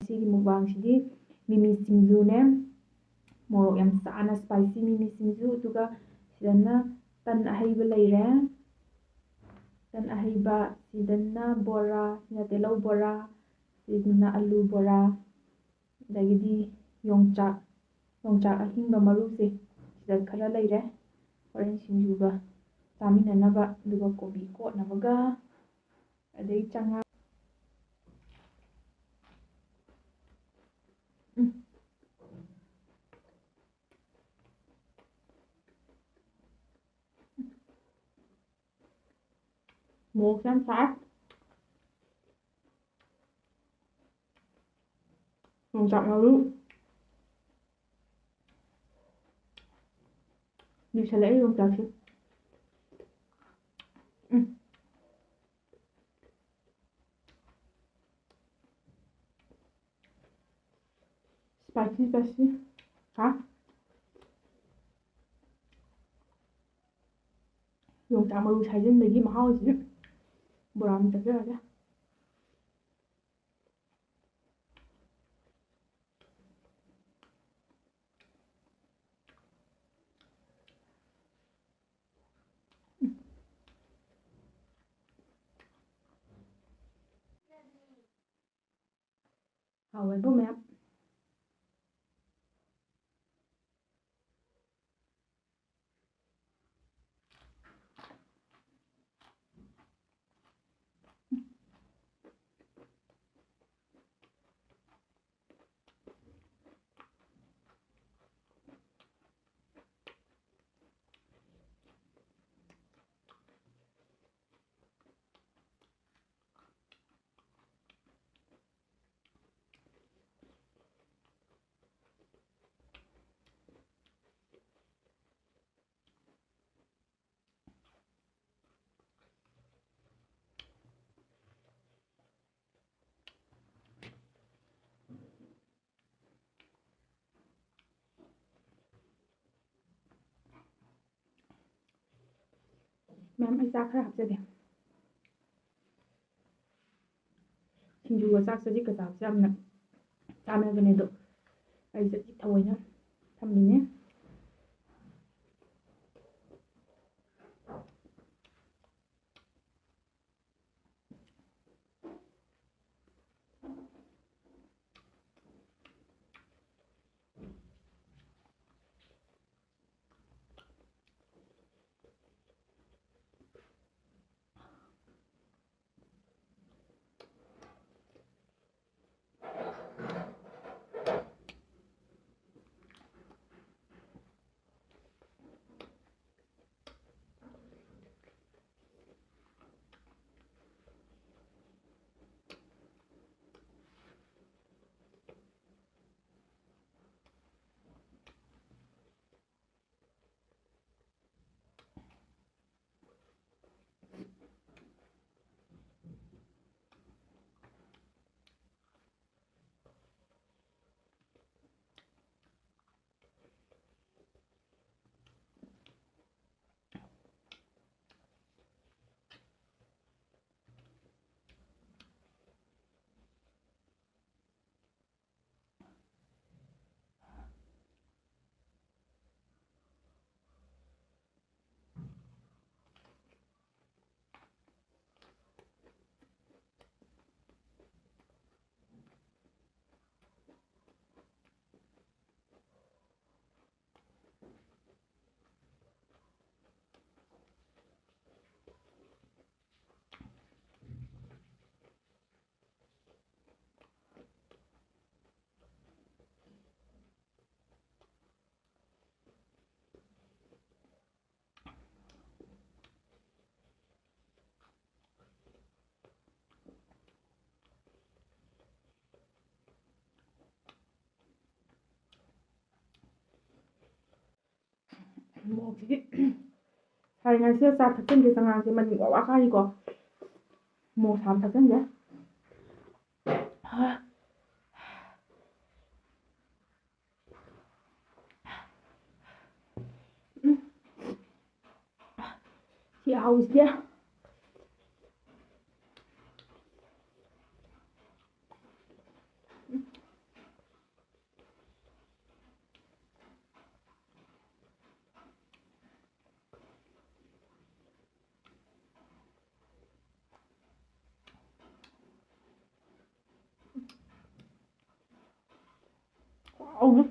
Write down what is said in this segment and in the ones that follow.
ꯉꯁꯤꯒꯤ ꯃꯨꯛꯕꯥꯡꯁꯤꯗꯤ ꯃꯤꯃꯤ ꯁꯤꯡꯖꯨꯅꯦ, ꯃꯣꯔꯣꯛ ꯌꯥꯝ ꯆꯥꯅ ꯁ꯭ꯄꯥꯏꯁꯤ ꯃꯤꯃꯤ ꯁꯤꯡꯖꯨ, ꯑꯗꯨꯒ ꯁꯤꯗꯅ ꯇꯟ ꯑꯍꯩꯕ ꯂꯩꯔꯦ, ꯇꯟ ꯑꯍꯩꯕ, ꯁꯤꯗꯅ ꯕꯣꯔꯥ, ꯁꯤꯅ ꯇꯤꯜꯍꯧ ꯕꯣꯔꯥ, ꯁꯤꯗꯅ ꯑꯂꯨ ꯕꯣꯔꯥ, ꯑꯗꯒꯤꯗꯤ ꯌꯣꯡꯆꯥꯛ ꯑꯍꯤꯡꯕ ꯃꯔꯨꯁꯦ ꯁꯤꯗ ꯈꯔ ꯂꯩꯔꯦ ꯍꯣꯔꯦꯟ ꯁꯤꯡꯖꯨꯒ ꯆꯥꯃꯤꯟꯅꯅꯕ, ꯑꯗꯨꯒ ꯀꯣꯕꯤ ꯀꯣꯠꯅꯕꯒ, ꯑꯗꯩ ꯆꯉꯥꯡ ꯃꯣꯔꯣꯛ ꯌꯥꯝ ꯁꯥꯏ, ꯌꯣꯡꯆꯥꯛ ꯃꯔꯨ ꯂꯤꯁꯜꯂꯛꯑꯦ ꯌꯣꯡꯆꯥꯛꯁꯦ. ꯁ꯭ꯄꯥꯏꯁꯤ ꯍꯥ, ꯌꯣꯡꯆꯥꯛ ꯃꯔꯨ ꯁꯥꯏꯖꯤꯟꯕꯒꯤ ꯃꯍꯥꯎꯁꯤ ꯕꯣꯔꯥ ꯑꯃ ꯆꯠꯆꯔꯒꯦ. ꯍꯥꯎꯋꯦꯕꯨ ꯃꯌꯥꯝ. ꯃꯌꯥꯝ ꯑꯩ ꯆꯥꯛ ꯈꯔ ꯍꯥꯞꯆꯒꯦ. ꯁꯤꯡꯖꯨꯒ ꯆꯥꯛ ꯆꯖꯤꯛꯀ ꯆꯥꯕꯁꯦ ꯌꯥꯝꯅ ꯆꯥꯟꯅꯕꯅꯦ, ꯑꯗꯣ ꯑꯩ ꯆꯖꯤꯛ ꯊꯑꯣꯏꯅ ꯊꯝꯃꯤꯅꯦ. ꯃꯣꯔꯣꯛꯁꯤꯗꯤ ꯁꯥꯔꯤꯉꯩꯁꯤꯗ ꯆꯥ ꯊꯛꯆꯟꯒꯦ. ꯆꯉꯥꯡꯁꯦ ꯃꯅꯤꯡ ꯋꯥ ꯀꯥꯔꯤꯀꯣ. ꯃꯣꯔꯣꯛ ꯁꯥꯕ ꯊꯛꯆꯟꯒꯦ. ꯁꯤ ꯑꯍꯥꯎꯁꯤꯗꯤ ꯍꯥꯎꯅ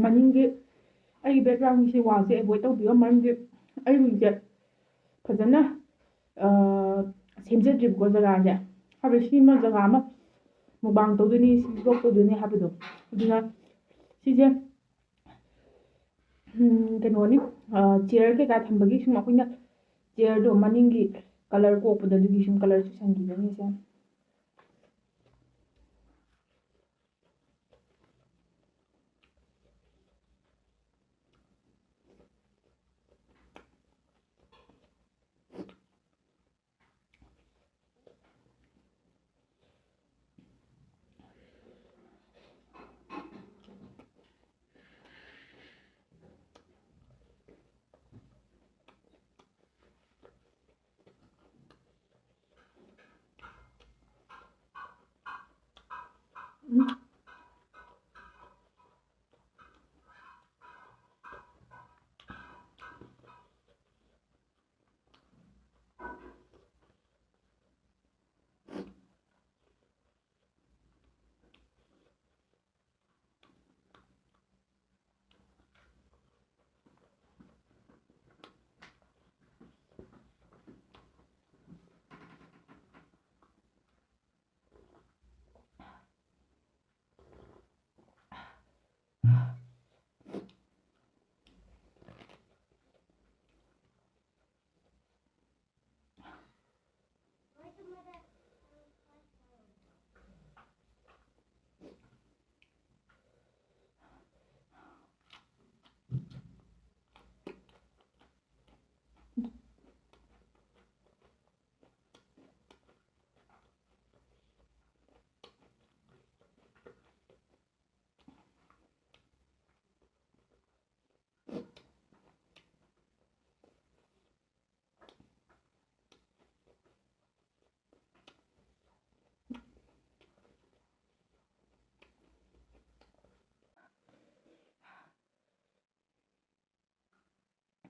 ꯃꯅꯤꯡꯒꯤ ꯑꯩꯒꯤ ꯕꯦꯛꯒ꯭ꯔꯥꯎꯟꯒꯤ ꯋꯥꯜꯁꯦ ꯑꯦꯚꯣꯏꯗ ꯇꯧꯕꯤꯌꯣ ꯃꯔꯝꯗꯤ ꯑꯩ ꯍꯧꯖꯤꯛꯁꯦ ꯐꯖꯅ ꯁꯦꯝꯖꯗ꯭ꯔꯤꯕꯀꯣ ꯖꯒꯥꯁꯦ ꯍꯥꯏꯕꯗꯤ ꯁꯤꯃ ꯖꯒꯥ ꯑꯃ ꯃꯨꯛꯕꯥꯡ ꯇꯧꯗꯣꯏꯅꯤ ꯁꯤ ꯕ꯭ꯂꯣꯛ ꯇꯧꯗꯣꯏꯅꯤ ꯍꯥꯏꯕꯗꯣ ꯑꯗꯨꯅ ꯁꯤꯁꯦ ꯀꯩꯅꯣꯅꯤ ꯆꯤꯌꯔ ꯀꯩꯀꯥ ꯊꯝꯕꯒꯤ ꯁꯨꯝ ꯑꯩꯈꯣꯏꯅ ꯆꯤꯌꯔꯗꯣ ꯃꯅꯤꯡꯒꯤ ꯀꯂꯔ ꯀꯣꯛꯄꯗ ꯑꯗꯨꯒꯤ ꯁꯨꯝ ꯀꯂꯔ ꯆꯨꯁꯟꯈꯤꯕꯅꯤ ꯁꯦ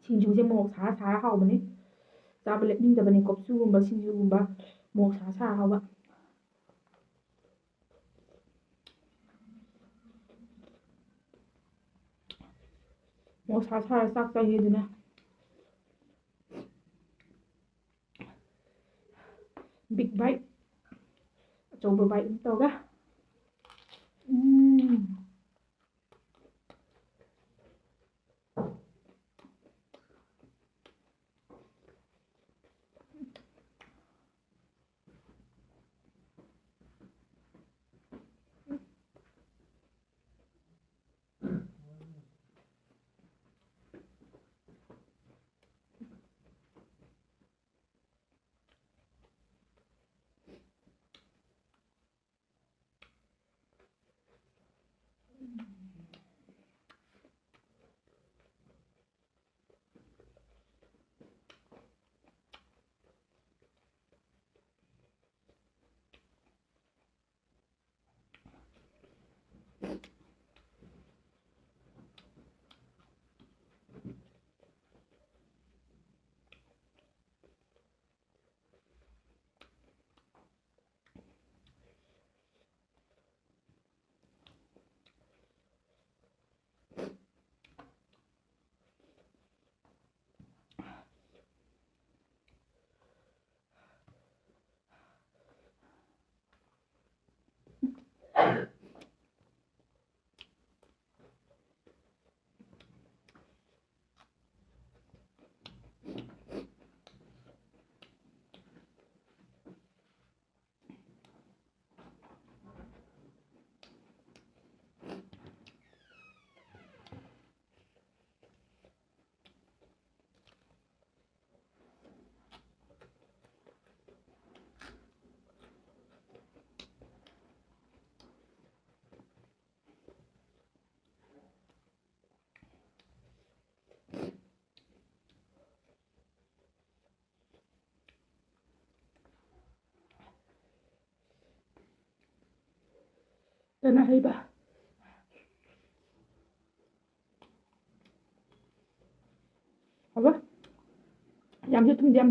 ꯁꯤꯡꯖꯨꯁꯦ ꯃꯣꯔꯣꯛ ꯁꯥꯔ ꯁꯥꯔ ꯍꯥꯎꯕꯅꯤ ꯆꯥꯕ ꯂꯦꯞꯅꯤꯡꯗꯕꯅꯤ ꯀꯣꯞꯁꯨꯒꯨꯝꯕ ꯁꯤꯡꯖꯨꯒꯨꯝꯕ ꯃꯣꯔꯣꯛ ꯁꯥꯔ ꯁꯥꯔ ꯍꯥꯎꯕ ꯃꯣꯔꯣꯛ ꯁꯥꯔ ꯁꯥꯔ ꯆꯥꯛ ꯆꯪꯉꯦ ꯑꯗꯨꯅ ꯕꯤꯛ ꯕꯥꯏꯠ ꯑꯆꯧꯕ ꯕꯥꯏꯠ ꯑꯃ ꯇꯧꯔꯒ ꯇꯅ ꯍꯩꯕ ꯍꯕ ꯌꯥꯝꯁꯨ ꯊꯨꯝꯗꯤ ꯌꯥꯝ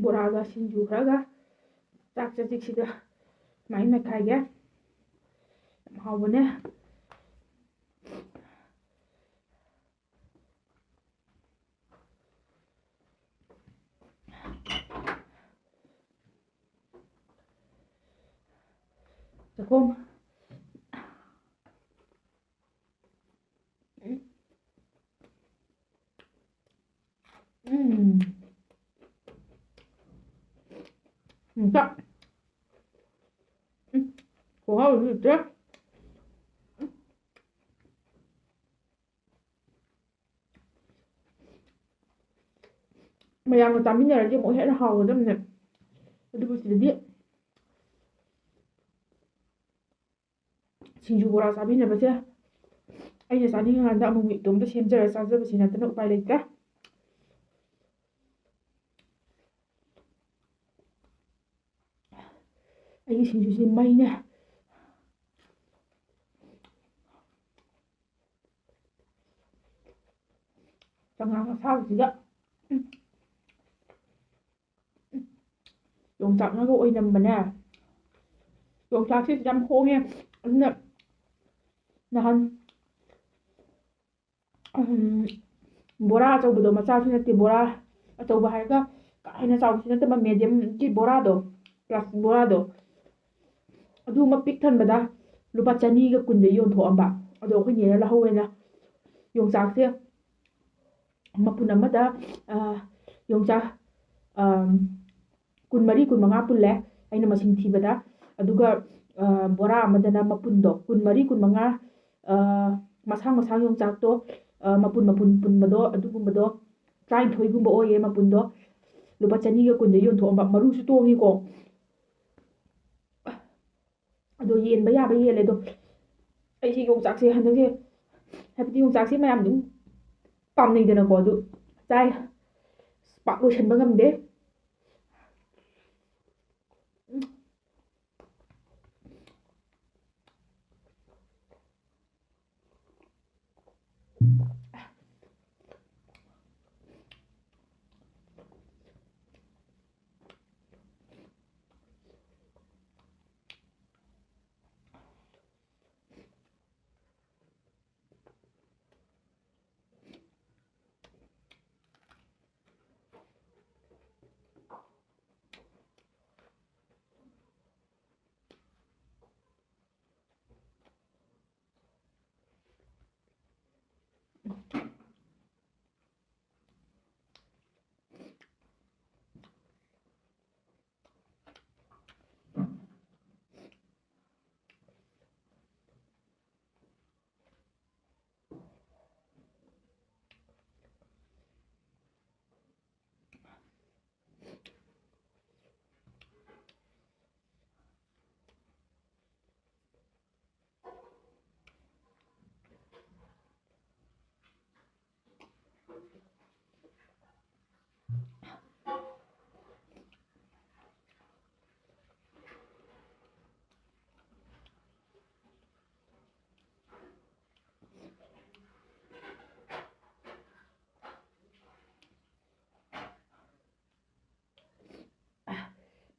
ꯕꯣꯔꯥꯒ ꯁꯤꯡꯖꯨ ꯈꯔꯒ ꯆꯥꯛ ꯆꯖꯤꯛꯁꯤꯗ ꯁꯨꯃꯥꯏꯅ ꯃꯦꯠꯈꯥꯏꯒꯦ ꯌꯥꯝ ꯍꯥꯎꯕꯅꯦ ꯆꯥꯛꯈꯣꯝ 진짜 고하고 진짜 ꯃꯌꯥꯝꯒ ꯆꯥꯃꯤꯟꯅꯔꯗꯤ ꯑꯃꯨꯛ ꯍꯦꯟꯅ ꯍꯥꯎꯒꯗꯕꯅꯦ ꯑꯗꯨꯕꯨ ꯁꯤꯗꯗꯤ ꯁꯤꯡꯖꯨ ꯕꯣꯔꯥ ꯆꯥꯃꯤꯟꯅꯕꯁꯦ ꯑꯩꯅ ꯆꯥꯅꯤꯡꯉꯀꯥꯟꯗ ꯑꯃꯨꯛ ꯏꯇꯣꯝꯇ ꯁꯦꯝꯖꯔ ꯆꯥꯖꯕꯁꯤ ꯅꯠꯇꯅ ꯎꯄꯥꯏ ꯂꯩꯇ꯭ꯔꯦ ꯑꯩꯒꯤ ꯁꯤꯡꯖꯨꯁꯤ ꯃꯩꯅꯦ ꯆꯉꯥꯡ ꯑꯁꯥꯕꯁꯤꯗ ꯌꯣꯡꯆꯥꯛꯅꯒ ꯑꯣꯏꯅꯝꯕꯅꯦ ꯌꯣꯡꯆꯥꯛꯁꯦ ꯌꯥꯝ ꯍꯣꯡꯉꯦ ꯑꯗꯨꯅ ꯅꯍꯥꯟ ꯕꯣꯔꯥ ꯑꯆꯧꯕꯗꯣ ꯃꯆꯥꯁꯨ ꯅꯠꯇꯦ ꯕꯣꯔꯥ ꯑꯆꯧꯕ ꯍꯥꯏꯔꯒ ꯀꯥ ꯍꯦꯟꯅ ꯆꯥꯎꯕꯁꯨ ꯅꯠꯇꯕ ꯃꯦꯗꯤꯌꯝꯒꯤ ꯕꯣꯔꯥꯗꯣ ꯄ꯭ꯂꯥꯁꯇꯤꯛ ꯕꯣꯔꯥꯗꯣ ꯑꯗꯨꯃ ꯄꯤꯛ ꯊꯟꯕꯗ ꯂꯨꯄꯥ 200 ꯌꯣꯟꯊꯣꯛꯑꯝꯕ ꯑꯗꯣ ꯑꯩꯈꯣꯏ ꯅꯦꯅ ꯂꯧꯍꯧꯋꯦꯅ ꯌꯣꯡꯆꯥꯛꯁꯦ ꯃꯄꯨꯟ ꯑꯃꯗ ꯌꯣꯡꯆꯥꯛ 24-25 ꯄꯨꯜꯂꯦ ꯑꯩꯅ ꯃꯁꯤꯡ ꯊꯤꯕꯗ ꯑꯗꯨꯒ ꯕꯣꯔꯥ ꯑꯃꯗꯅ ꯃꯄꯨꯟꯗꯣ 24-25 ꯃꯁꯥꯡ ꯌꯣꯡꯆꯥꯛꯇꯣ ꯃꯄꯨꯟ ꯄꯨꯟꯕꯗꯣ ꯑꯗꯨꯒꯨꯝꯕꯗꯣ 19 ꯑꯣꯏꯌꯦ ꯃꯄꯨꯟꯗꯣ ꯂꯨꯄꯥ 210 ꯌꯣꯟꯊꯣꯛꯑꯝꯕ ꯃꯔꯨꯁꯨ ꯇꯣꯡꯉꯤꯀꯣ ꯑꯗꯣ ꯌꯦꯟꯕ ꯌꯥꯕ ꯌꯦꯜꯂꯦ ꯑꯗꯣ ꯑꯩꯁꯦ ꯌꯣꯡꯆꯥꯛꯁꯦ ꯍꯟꯗꯛꯁꯦ ꯍꯥꯏꯕꯗꯤ ꯌꯣꯡꯆꯥꯛꯁꯦ ꯃꯌꯥꯝ ꯑꯗꯨꯝ ꯄꯥꯝꯅꯩꯗꯅꯀꯣ ꯑꯗꯨ ꯆꯥꯏ ꯄꯥꯛ ꯂꯣꯏꯁꯟꯕ ꯉꯝꯗꯦ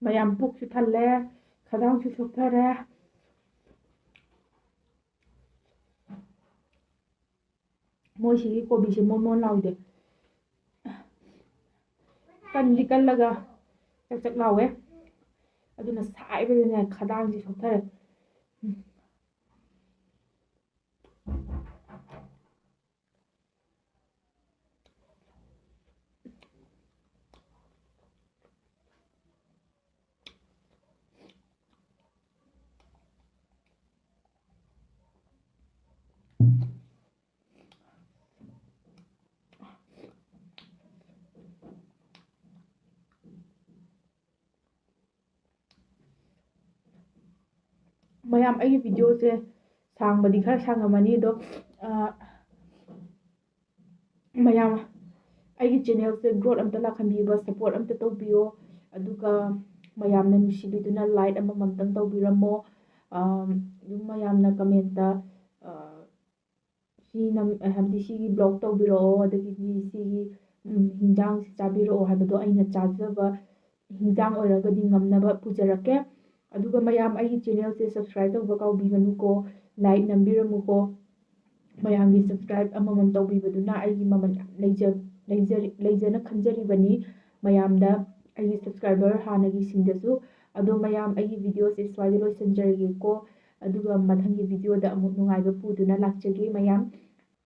ꯃꯌꯥꯝ ꯄꯨꯛꯁꯨ ꯊꯜꯂꯦ ꯈꯗꯥꯡꯁꯨ ꯆꯣꯛꯊꯔꯦ ꯃꯣꯏꯁꯤꯒꯤ ꯀꯣꯕꯤꯁꯦ ꯃꯣꯟ ꯂꯥꯎꯗꯦ ꯀꯟꯗꯤ ꯀꯜꯂꯒ ꯆꯛ ꯂꯥꯎꯋꯦ ꯑꯗꯨꯅ ꯁꯥꯏꯕꯗꯅꯦ ꯈꯗꯥꯡꯁꯦ ꯆꯣꯛꯊꯔꯦ ꯃꯌꯥꯝ ꯑꯩꯒꯤ ꯚꯤꯗꯤꯑꯣꯁꯦ ꯁꯥꯡꯕꯗꯤ ꯈꯔ ꯁꯥꯡꯉꯝꯃꯅꯤ ꯑꯗꯣ ꯃꯌꯥꯝ ꯑꯩꯒꯤ ꯆꯦꯅꯦꯜꯁꯦ ꯒ꯭ꯔꯣꯠ ꯑꯝꯇ ꯂꯥꯛꯍꯟꯕꯤꯕ ꯁꯞꯄꯣꯔꯠ ꯑꯝꯇ ꯇꯧꯕꯤꯌꯣ ꯑꯗꯨꯒ ꯃꯌꯥꯝꯅ ꯅꯨꯡꯁꯤꯕꯤꯗꯨꯅ ꯂꯥꯏꯛ ꯑꯃꯃꯝꯇꯪ ꯇꯧꯕꯤꯔꯝꯃꯣ ꯑꯗꯨꯝ ꯃꯌꯥꯝꯅ ꯀꯃꯦꯟꯇ ꯍꯥꯏꯕꯗꯤ ꯁꯤꯒꯤ ꯕ꯭ꯂꯣꯛ ꯇꯧꯕꯤꯔꯛꯑꯣ ꯑꯗꯒꯤꯗꯤ ꯁꯤꯒꯤ ꯍꯤꯟꯖꯥꯡꯁꯤ ꯆꯥꯕꯤꯔꯛꯑꯣ ꯍꯥꯏꯕꯗꯣ ꯑꯩꯅ ꯆꯥꯖꯕ ꯍꯤꯟꯖꯥꯡ ꯑꯣꯏꯔꯒꯗꯤ ꯉꯝꯅꯕ ꯄꯨꯖꯔꯛꯀꯦ ꯑꯗꯨꯒ ꯃꯌꯥꯝ ꯑꯩꯒꯤ ꯆꯦꯅꯦꯜꯁꯦ ꯁꯕꯁꯀ꯭ꯔꯥꯏꯕ ꯇꯧꯕ ꯀꯥꯎꯕꯤꯒꯅꯨꯀꯣ ꯂꯥꯏꯛ ꯅꯝꯕꯤꯔꯝꯃꯨꯀꯣ ꯃꯌꯥꯝꯒꯤ ꯁꯕꯁꯀ꯭ꯔꯥꯏꯕ ꯑꯃꯃꯝ ꯇꯧꯕꯤꯕꯗꯨꯅ ꯑꯩꯒꯤ ꯃꯃꯜ ꯌꯥꯝ ꯂꯩꯖꯅ ꯈꯟꯖꯔꯤꯕꯅꯤ ꯃꯌꯥꯝꯗ ꯑꯩꯒꯤ ꯁꯕꯁꯀ꯭ꯔꯥꯏꯕꯔ ꯍꯥꯟꯅꯒꯤꯁꯤꯡꯗꯁꯨ ꯑꯗꯣ ꯃꯌꯥꯝ ꯑꯩꯒꯤ ꯚꯤꯗꯤꯑꯣꯁꯦ ꯁ꯭ꯋꯥꯏꯗ ꯂꯣꯏꯁꯤꯟꯖꯔꯒꯦꯀꯣ ꯑꯗꯨꯒ ꯃꯊꯪꯒꯤ ꯚꯤꯗꯤꯑꯣꯗ ꯑꯃꯨꯛ ꯅꯨꯡꯉꯥꯏꯕ ꯄꯨꯗꯨꯅ ꯂꯥꯛꯆꯒꯦ ꯃꯌꯥꯝ